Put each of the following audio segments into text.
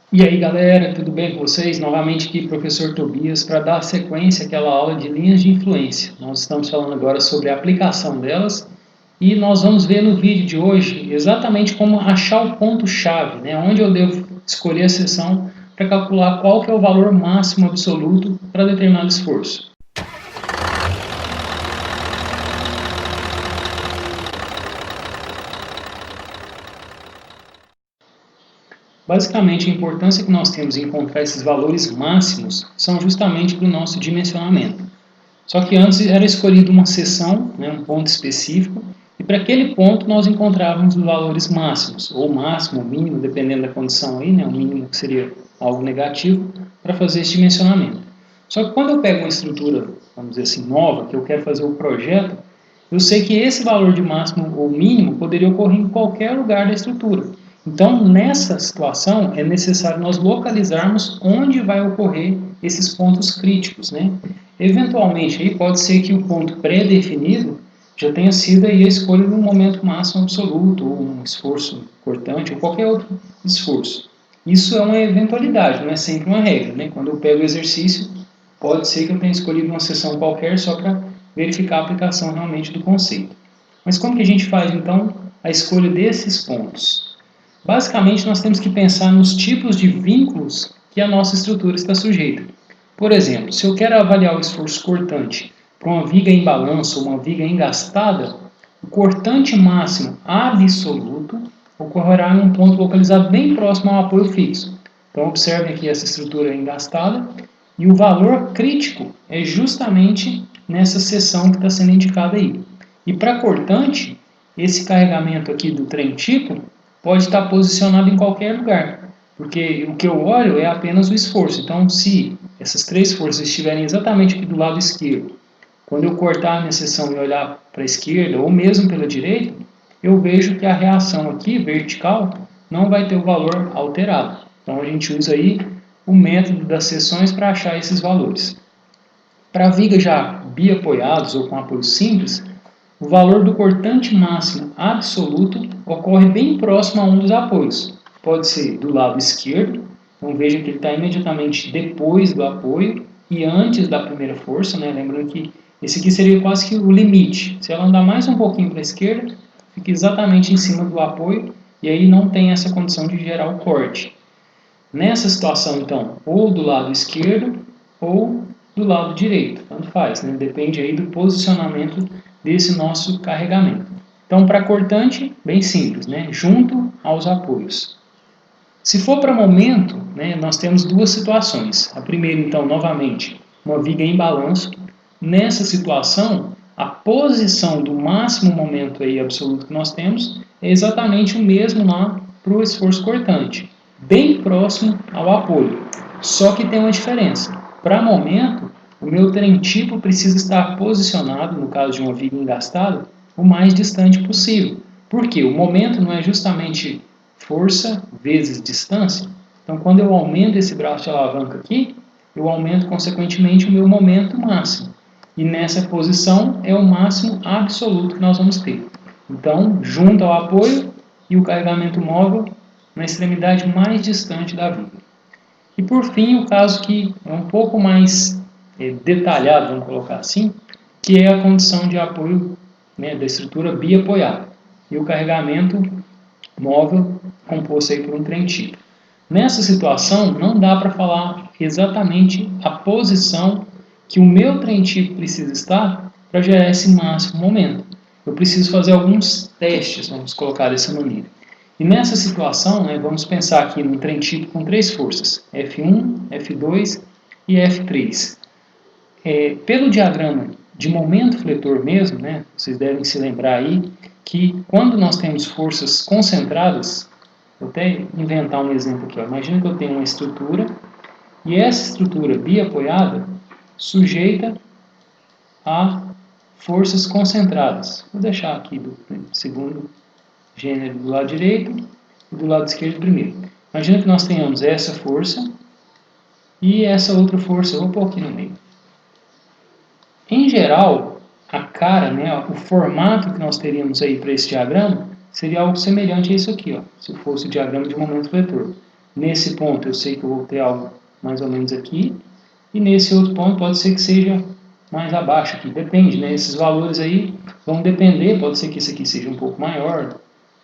E aí galera, tudo bem com vocês? Novamente aqui, professor Tobias, para dar sequência àquela aula de linhas de influência. Nós estamos falando agora sobre a aplicação delas e nós vamos ver no vídeo de hoje exatamente como achar o ponto-chave, né? Onde eu devo escolher a seção para calcular qual que é o valor máximo absoluto para determinado esforço. Basicamente, a importância que nós temos em encontrar esses valores máximos são justamente para o nosso dimensionamento. Só que antes era escolhido uma seção, né, um ponto específico, e para aquele ponto nós encontrávamos os valores máximos, ou máximo, ou mínimo, dependendo da condição aí, né, o mínimo que seria algo negativo, para fazer esse dimensionamento. Só que quando eu pego uma estrutura, vamos dizer assim, nova, que eu quero fazer o projeto, eu sei que esse valor de máximo ou mínimo poderia ocorrer em qualquer lugar da estrutura. Então, nessa situação, é necessário nós localizarmos onde vai ocorrer esses pontos críticos, né? Eventualmente, aí pode ser que o ponto pré-definido já tenha sido aí a escolha de um momento máximo absoluto, ou um esforço cortante, ou qualquer outro esforço. Isso é uma eventualidade, não é sempre uma regra, né? Quando eu pego o exercício, pode ser que eu tenha escolhido uma seção qualquer só para verificar a aplicação realmente do conceito. Mas como que a gente faz, então, a escolha desses pontos? Basicamente, nós temos que pensar nos tipos de vínculos que a nossa estrutura está sujeita. Por exemplo, se eu quero avaliar o esforço cortante para uma viga em balanço ou uma viga engastada, o cortante máximo absoluto ocorrerá em um ponto localizado bem próximo ao apoio fixo. Então, observem aqui essa estrutura engastada e o valor crítico é justamente nessa seção que está sendo indicada aí. E para cortante, esse carregamento aqui do trem tipo pode estar posicionado em qualquer lugar, porque o que eu olho é apenas o esforço. Então, se essas três forças estiverem exatamente aqui do lado esquerdo, quando eu cortar a minha seção e olhar para a esquerda, ou mesmo pela direita, eu vejo que a reação aqui, vertical, não vai ter o valor alterado. Então, a gente usa aí o método das seções para achar esses valores. Para vigas já biapoiados ou com apoio simples, o valor do cortante máximo absoluto ocorre bem próximo a um dos apoios. Pode ser do lado esquerdo, então veja que ele está imediatamente depois do apoio e antes da primeira força, né? Lembrando que esse aqui seria quase que o limite. Se ela andar mais um pouquinho para a esquerda, fica exatamente em cima do apoio e aí não tem essa condição de gerar o corte. Nessa situação, então, ou do lado esquerdo ou do lado direito, tanto faz, né? Depende aí do posicionamento desse nosso carregamento. Então, para cortante, bem simples, né? Junto aos apoios. Se for para momento, né, nós temos duas situações. A primeira, então, novamente, uma viga em balanço. Nessa situação, a posição do máximo momento aí absoluto que nós temos é exatamente o mesmo lá para o esforço cortante, bem próximo ao apoio. Só que tem uma diferença. Para momento, o meu trem tipo precisa estar posicionado, no caso de uma viga engastada, o mais distante possível. Por quê? O momento não é justamente força vezes distância. Então, quando eu aumento esse braço de alavanca aqui, eu aumento, consequentemente, o meu momento máximo. E nessa posição é o máximo absoluto que nós vamos ter. Então, junto ao apoio e o carregamento móvel na extremidade mais distante da viga. E, por fim, o caso que é um pouco mais detalhado, vamos colocar assim, que é a condição de apoio, né, da estrutura biapoiada. E o carregamento móvel composto aí por um trem tipo. Nessa situação, não dá para falar exatamente a posição que o meu trem tipo precisa estar para gerar esse máximo momento. Eu preciso fazer alguns testes, vamos colocar dessa maneira. E nessa situação, né, vamos pensar aqui num trem tipo com três forças, F1, F2 e F3. Pelo diagrama de momento fletor mesmo, né, vocês devem se lembrar aí que quando nós temos forças concentradas, vou até inventar um exemplo aqui. Ó. Imagina que eu tenho uma estrutura e essa estrutura biapoiada sujeita a forças concentradas. Vou deixar aqui do segundo gênero do lado direito e do lado esquerdo primeiro. Imagina que nós tenhamos essa força e essa outra força. Eu vou pôr aqui no meio. Em geral, a cara, né, o formato que nós teríamos aí para esse diagrama seria algo semelhante a isso aqui, ó, se fosse o diagrama de momento vetor. Nesse ponto eu sei que eu vou ter algo mais ou menos aqui, e nesse outro ponto pode ser que seja mais abaixo aqui, depende, né? Esses valores aí vão depender, pode ser que esse aqui seja um pouco maior,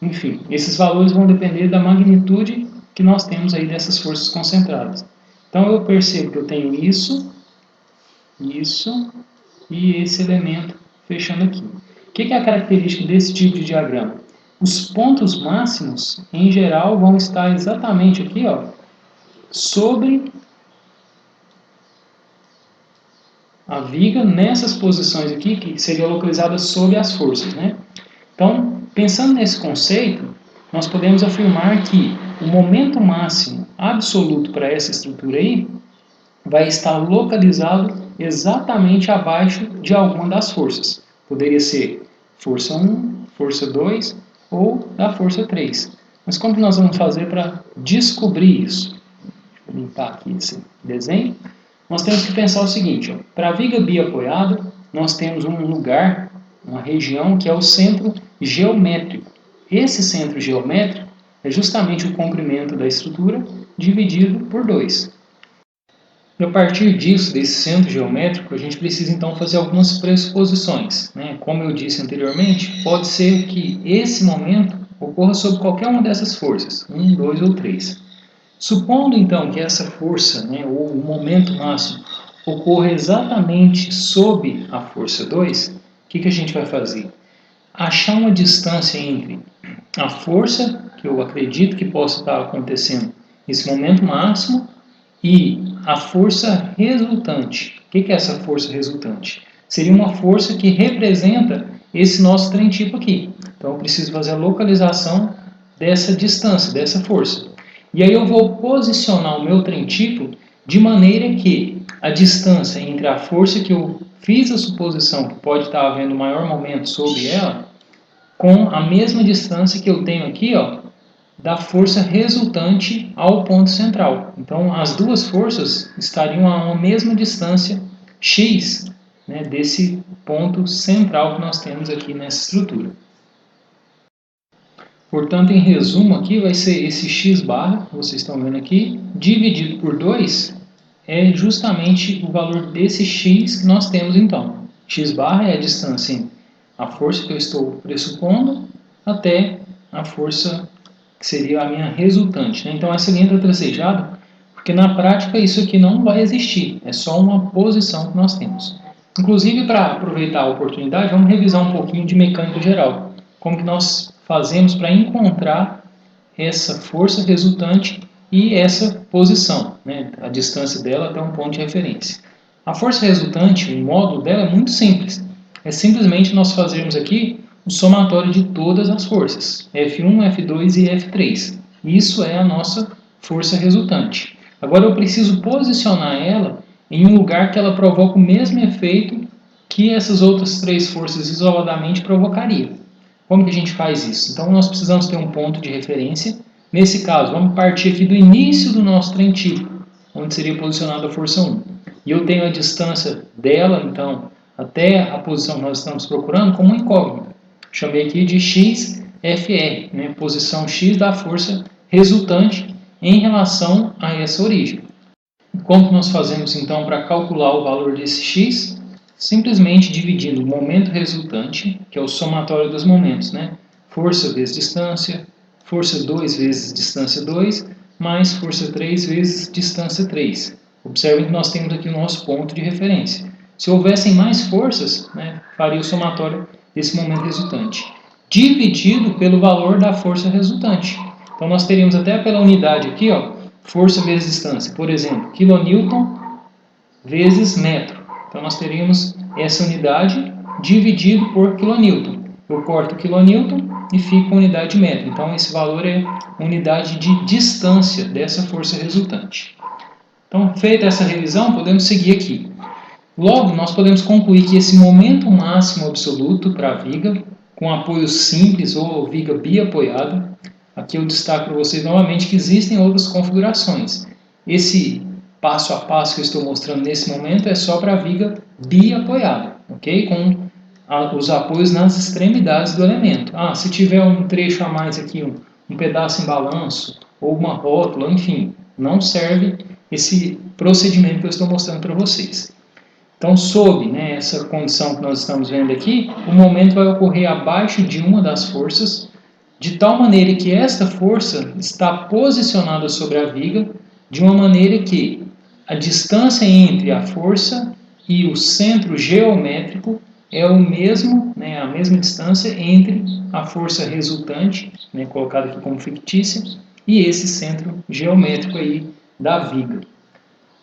enfim, esses valores vão depender da magnitude que nós temos aí dessas forças concentradas. Então eu percebo que eu tenho isso e esse elemento fechando aqui. O que é a característica desse tipo de diagrama? Os pontos máximos, em geral, vão estar exatamente aqui, ó, sobre a viga, nessas posições aqui, que seriam localizadas sob as forças, né? Então, pensando nesse conceito, nós podemos afirmar que o momento máximo absoluto para essa estrutura aí vai estar localizado exatamente abaixo de alguma das forças. Poderia ser força 1, força 2 ou da força 3. Mas como que nós vamos fazer para descobrir isso? Deixa eu limpar aqui esse desenho. Nós temos que pensar o seguinte, para a viga biapoiada, nós temos um lugar, uma região que é o centro geométrico. Esse centro geométrico é justamente o comprimento da estrutura dividido por 2. E a partir disso, desse centro geométrico, a gente precisa então fazer algumas pressuposições, né? Como eu disse anteriormente, pode ser que esse momento ocorra sob qualquer uma dessas forças, 1, 2 ou 3. Supondo então que essa força, né, ou o momento máximo, ocorra exatamente sob a força 2, o que a gente vai fazer? Achar uma distância entre a força, que eu acredito que possa estar acontecendo nesse momento máximo, e a força resultante. O que é essa força resultante? Seria uma força que representa esse nosso trem tipo aqui. Então eu preciso fazer a localização dessa distância, dessa força. E aí eu vou posicionar o meu trem tipo de maneira que a distância entre a força que eu fiz a suposição que pode estar havendo maior momento sobre ela, com a mesma distância que eu tenho aqui, ó, da força resultante ao ponto central. Então, as duas forças estariam a uma mesma distância x, né, desse ponto central que nós temos aqui nessa estrutura. Portanto, em resumo aqui, vai ser esse x barra, que vocês estão vendo aqui, dividido por 2, é justamente o valor desse x que nós temos então. X barra é a distância entre a força que eu estou pressupondo até a força que seria a minha resultante, né? Então essa linha está tracejada porque na prática isso aqui não vai existir, é só uma posição que nós temos. Inclusive, para aproveitar a oportunidade, vamos revisar um pouquinho de mecânica geral. Como que nós fazemos para encontrar essa força resultante e essa posição, né? A distância dela até um ponto de referência. A força resultante, o módulo dela é muito simples. É simplesmente nós fazermos aqui o somatório de todas as forças, F1, F2 e F3. Isso é a nossa força resultante. Agora eu preciso posicionar ela em um lugar que ela provoca o mesmo efeito que essas outras três forças isoladamente provocariam. Como que a gente faz isso? Então nós precisamos ter um ponto de referência. Nesse caso, vamos partir aqui do início do nosso trem tipo, onde seria posicionada a força 1. E eu tenho a distância dela, então, até a posição que nós estamos procurando como incógnita. Chamei aqui de XFR, né? Posição X da força resultante em relação a essa origem. Como que nós fazemos então para calcular o valor desse X? Simplesmente dividindo o momento resultante, que é o somatório dos momentos, né? Força vezes distância, força 2 vezes distância 2, mais força 3 vezes distância 3. Observem que nós temos aqui o nosso ponto de referência. Se houvessem mais forças, né, faria o somatório desse momento resultante, dividido pelo valor da força resultante. Então nós teríamos até pela unidade aqui, ó, força vezes distância. Por exemplo, quilonewton vezes metro. Então nós teríamos essa unidade dividido por quilonewton. Eu corto quilonewton e fica a unidade de metro. Então esse valor é a unidade de distância dessa força resultante. Então, feita essa revisão, podemos seguir aqui. Logo, nós podemos concluir que esse momento máximo absoluto para a viga, com apoio simples ou viga biapoiada, aqui eu destaco para vocês novamente que existem outras configurações. Esse passo a passo que eu estou mostrando nesse momento é só para a viga biapoiada, ok? Com os apoios nas extremidades do elemento. Se tiver um trecho a mais aqui, um pedaço em balanço, ou uma rótula, enfim, não serve esse procedimento que eu estou mostrando para vocês. Então, sob, né, essa condição que nós estamos vendo aqui, o momento vai ocorrer abaixo de uma das forças, de tal maneira que esta força está posicionada sobre a viga, de uma maneira que a distância entre a força e o centro geométrico é o mesmo, né, a mesma distância entre a força resultante, né, colocada aqui como fictícia, e esse centro geométrico aí da viga.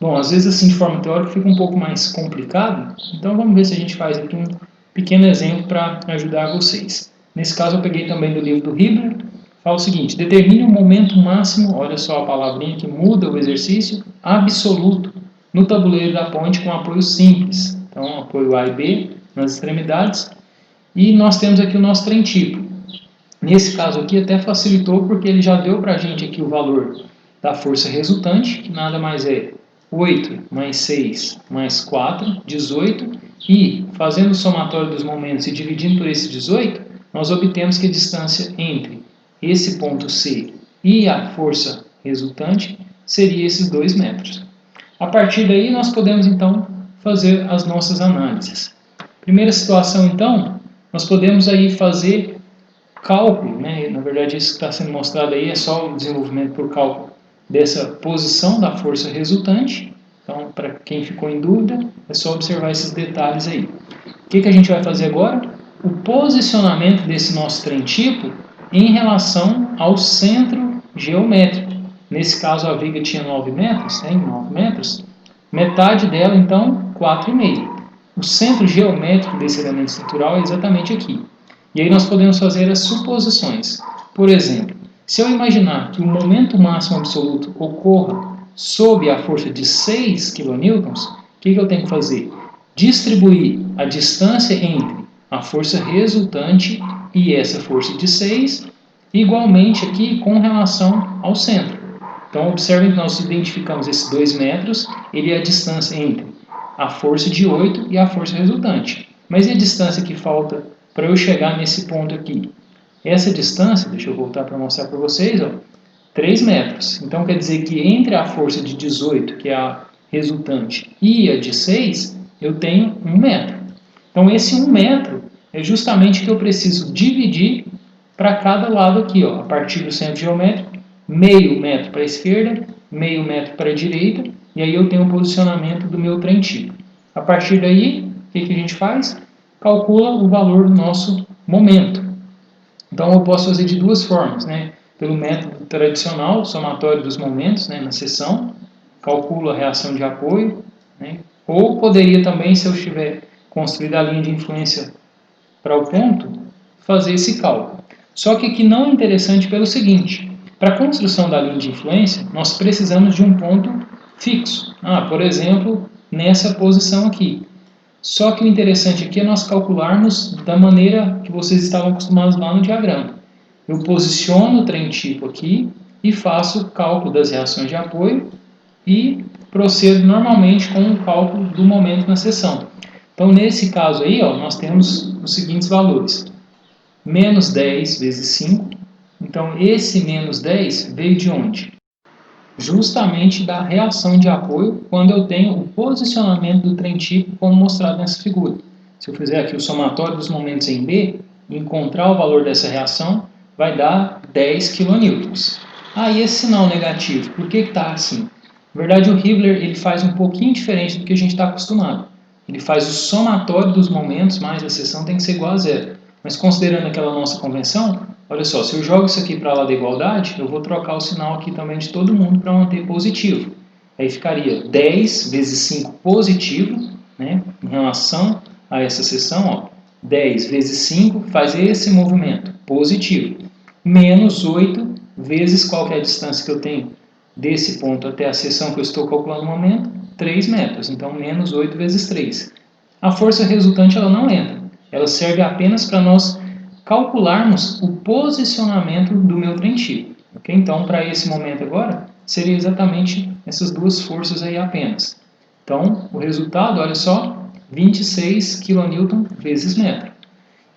Bom, às vezes assim de forma teórica fica um pouco mais complicado, então vamos ver se a gente faz aqui um pequeno exemplo para ajudar vocês. Nesse caso eu peguei também do livro do Hibbeler, fala o seguinte: determine o momento máximo, olha só a palavrinha que muda o exercício, absoluto, no tabuleiro da ponte com apoio simples. Então apoio A e B nas extremidades, e nós temos aqui o nosso trem tipo. Nesse caso aqui até facilitou porque ele já deu para a gente aqui o valor da força resultante, que nada mais é 8 mais 6 mais 4, 18, e fazendo o somatório dos momentos e dividindo por esse 18, nós obtemos que a distância entre esse ponto C e a força resultante seria esses 2 metros. A partir daí nós podemos então fazer as nossas análises. Primeira situação então, nós podemos aí fazer cálculo, né? Na verdade isso que está sendo mostrado aí é só o desenvolvimento por cálculo dessa posição da força resultante. Então, para quem ficou em dúvida, é só observar esses detalhes aí. O que a gente vai fazer agora? O posicionamento desse nosso trem tipo em relação ao centro geométrico. Nesse caso, a viga tinha 9 metros, tem 9 metros, metade dela, então, 4,5. O centro geométrico desse elemento estrutural é exatamente aqui. E aí nós podemos fazer as suposições. Por exemplo, se eu imaginar que o momento máximo absoluto ocorra sob a força de 6 kN, o que eu tenho que fazer? Distribuir a distância entre a força resultante e essa força de 6, igualmente aqui com relação ao centro. Então, observem que nós identificamos esses 2 metros, ele é a distância entre a força de 8 e a força resultante. Mas e a distância que falta para eu chegar nesse ponto aqui? Essa distância, deixa eu voltar para mostrar para vocês, ó, 3 metros. Então, quer dizer que entre a força de 18, que é a resultante, e a de 6, eu tenho 1 metro. Então, esse 1 metro é justamente o que eu preciso dividir para cada lado aqui, ó, a partir do centro geométrico, meio metro para a esquerda, meio metro para a direita, e aí eu tenho o posicionamento do meu trem tipo. A partir daí, o que a gente faz? Calcula o valor do nosso momento. Então, eu posso fazer de duas formas, né? Pelo método tradicional, somatório dos momentos, né, na seção, calculo a reação de apoio, né? Ou poderia também, se eu tiver construído a linha de influência para o ponto, fazer esse cálculo. Só que aqui não é interessante pelo seguinte: para a construção da linha de influência, nós precisamos de um ponto fixo. Por exemplo, nessa posição aqui. Só que o interessante aqui é nós calcularmos da maneira que vocês estavam acostumados lá no diagrama. Eu posiciono o trem tipo aqui e faço o cálculo das reações de apoio e procedo normalmente com o cálculo do momento na seção. Então, nesse caso aí, ó, nós temos os seguintes valores. Menos 10 vezes 5. Então, esse menos 10 veio de onde? Justamente da reação de apoio quando eu tenho o posicionamento do trem tipo como mostrado nessa figura. Se eu fizer aqui o somatório dos momentos em B e encontrar o valor dessa reação, vai dar 10 kN. E esse sinal negativo, por que está assim? Na verdade, o Hibbeler ele faz um pouquinho diferente do que a gente está acostumado. Ele faz o somatório dos momentos mais a seção tem que ser igual a zero. Mas considerando aquela nossa convenção, olha só, se eu jogo isso aqui para lá da igualdade, eu vou trocar o sinal aqui também de todo mundo para manter positivo. Aí ficaria 10 vezes 5 positivo, né, em relação a essa seção, ó, 10 vezes 5 faz esse movimento positivo, menos 8 vezes qual que é a distância que eu tenho desse ponto até a seção que eu estou calculando no momento, 3 metros, então menos 8 vezes 3. A força resultante ela não entra, ela serve apenas para nós calcularmos o posicionamento do meu trem tipo. Okay? Então, para esse momento agora, seria exatamente essas duas forças aí apenas. Então, o resultado, olha só, 26 kN vezes metro.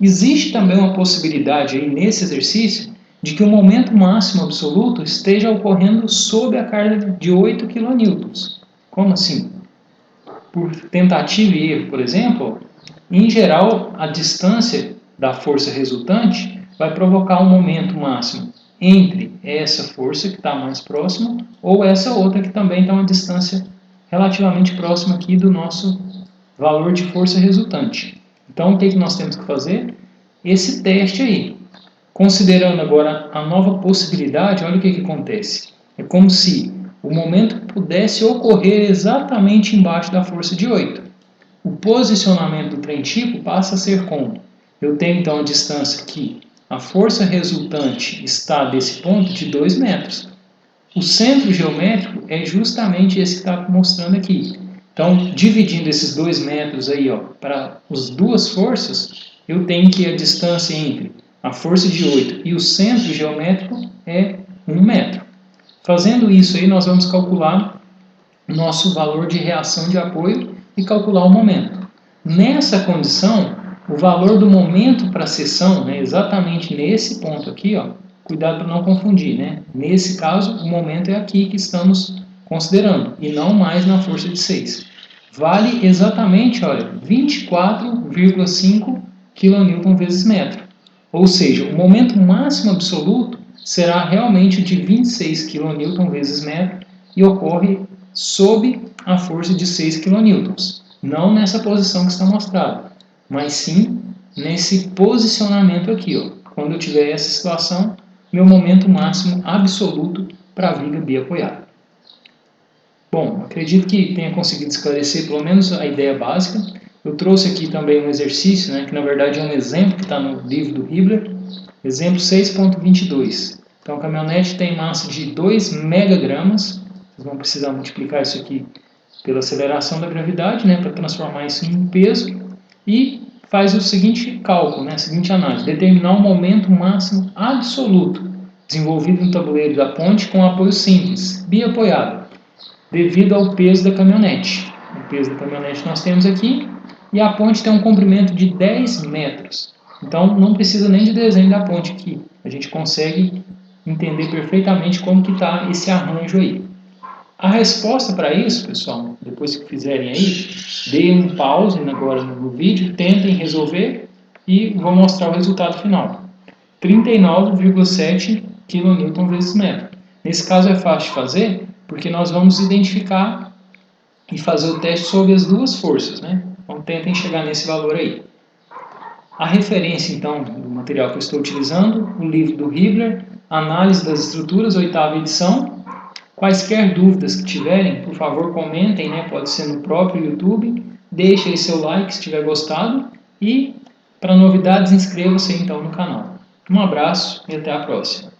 Existe também uma possibilidade aí nesse exercício de que o momento máximo absoluto esteja ocorrendo sob a carga de 8 kN. Como assim? Por tentativa e erro, por exemplo, em geral, a distância da força resultante vai provocar um momento máximo entre essa força que está mais próxima ou essa outra que também está uma distância relativamente próxima aqui do nosso valor de força resultante. Então, o que nós temos que fazer? Esse teste aí. Considerando agora a nova possibilidade, olha o que acontece. É como se o momento pudesse ocorrer exatamente embaixo da força de 8. O posicionamento do trem-tipo passa a ser como? Eu tenho então a distância que a força resultante está desse ponto de 2 metros. O centro geométrico é justamente esse que está mostrando aqui. Então, dividindo esses 2 metros aí, para as duas forças, eu tenho que a distância entre a força de 8 e o centro geométrico é 1 metro. Fazendo isso aí, nós vamos calcular o nosso valor de reação de apoio e calcular o momento. Nessa condição, o valor do momento para a seção, né, exatamente nesse ponto aqui, cuidado para não confundir, né? Nesse caso, o momento é aqui que estamos considerando, e não mais na força de 6. Vale exatamente, olha, 24,5 kN vezes metro. Ou seja, o momento máximo absoluto será realmente de 26 kN vezes metro e ocorre sob a força de 6 kN. Não nessa posição que está mostrada, mas sim nesse posicionamento aqui. Quando eu tiver essa situação, meu momento máximo absoluto para a viga biapoiada. Bom, acredito que tenha conseguido esclarecer pelo menos a ideia básica. Eu trouxe aqui também um exercício, né, que na verdade é um exemplo que está no livro do Hibler, exemplo 6.22. Então a caminhonete tem massa de 2 megagramas, vocês vão precisar multiplicar isso aqui pela aceleração da gravidade, né, para transformar isso em peso, e faz o seguinte cálculo, né, a seguinte análise: determinar o momento máximo absoluto desenvolvido no tabuleiro da ponte com apoio simples, biapoiado, devido ao peso da caminhonete. O peso da caminhonete nós temos aqui, e a ponte tem um comprimento de 10 metros. Então não precisa nem de desenho da ponte aqui, a gente consegue entender perfeitamente como que está esse arranjo aí. A resposta para isso, pessoal, depois que fizerem aí, deem um pause agora no vídeo, tentem resolver e vou mostrar o resultado final. 39,7 kN vezes metro. Nesse caso é fácil de fazer, porque nós vamos identificar e fazer o teste sobre as duas forças, né? Então tentem chegar nesse valor aí. A referência, então, do material que eu estou utilizando, o livro do Hibler, Análise das Estruturas, 8ª edição. Quaisquer dúvidas que tiverem, por favor, comentem, né? Pode ser no próprio YouTube. Deixe aí seu like se tiver gostado. E, para novidades, inscreva-se então no canal. Um abraço e até a próxima.